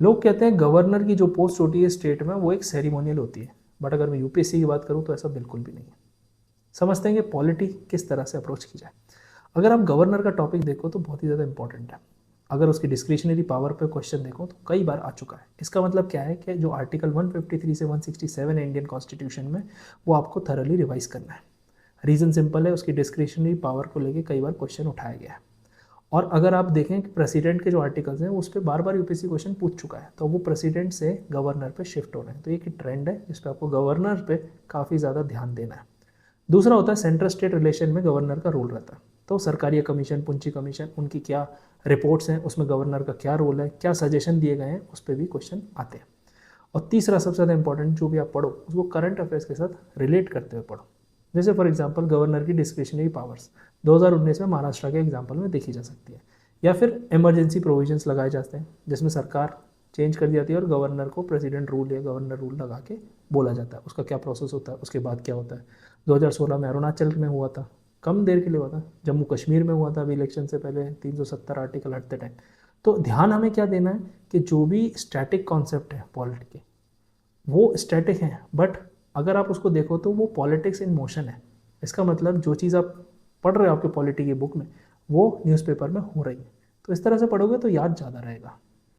लोग कहते हैं गवर्नर की जो पोस्ट होती है स्टेट में वो एक सेरिमोनियल होती है, बट अगर मैं यूपीएससी की बात करूँ तो ऐसा बिल्कुल भी नहीं है। समझते हैं कि पॉलिटी किस तरह से अप्रोच की जाए। अगर आप गवर्नर का टॉपिक देखो तो बहुत ही ज़्यादा इंपॉर्टेंट है। अगर उसकी डिस्क्रिशनरी पावर पे क्वेश्चन देखो तो कई बार आ चुका है। इसका मतलब क्या है कि जो आर्टिकल 153 से 167 है इंडियन कॉन्स्टिट्यूशन में, वो आपको थरली रिवाइज करना है। रीज़न सिंपल है, उसकी डिस्क्रिशनरी पावर को लेकर कई बार क्वेश्चन उठाया गया है। और अगर आप देखें कि प्रेसिडेंट के जो आर्टिकल्स हैं उस पर बार बार यूपीएससी क्वेश्चन पूछ चुका है, तो वो प्रेसिडेंट से गवर्नर पे शिफ्ट हो रहे हैं। तो ये एक ट्रेंड है जिस पर आपको गवर्नर पे काफ़ी ज़्यादा ध्यान देना है। दूसरा होता है सेंट्रल स्टेट रिलेशन में गवर्नर का रोल रहता है। तो सरकारी कमीशन, पुंची कमीशन, उनकी क्या रिपोर्ट्स हैं, उसमें गवर्नर का क्या रोल है, क्या सजेशन दिए गए हैं, उस पर भी क्वेश्चन आते हैं। और तीसरा सबसे ज़्यादा इंपॉर्टेंट, जो भी आप पढ़ो उसको करंट अफेयर्स के साथ रिलेट करते हुए पढ़ो। जैसे फॉर एग्जांपल गवर्नर की डिस्क्रिशनरी पावर्स 2019 में महाराष्ट्र के एग्जाम्पल में देखी जा सकती है। या फिर इमरजेंसी प्रोविजंस लगाए जाते हैं जिसमें सरकार चेंज कर दी जाती है और गवर्नर को प्रेसिडेंट रूल या गवर्नर रूल लगा के बोला जाता है। उसका क्या प्रोसेस होता है, उसके बाद क्या होता है। 2016 में अरुणाचल में हुआ था, कम देर के लिए हुआ था। जम्मू कश्मीर में हुआ था अभी इलेक्शन से पहले, 370 आर्टिकल हटते टाइम। तो ध्यान हमें क्या देना है कि जो भी स्टैटिक कॉन्सेप्ट है पॉलिटिक्स के, वो स्टैटिक है, बट अगर आप उसको देखो तो वो पॉलिटिक्स इन मोशन है। इसका मतलब जो चीज़ आप पढ़ रहे हो आपके पॉलिटी की बुक में, वो न्यूज़पेपर में हो रही है। तो इस तरह से पढ़ोगे तो याद ज़्यादा रहेगा।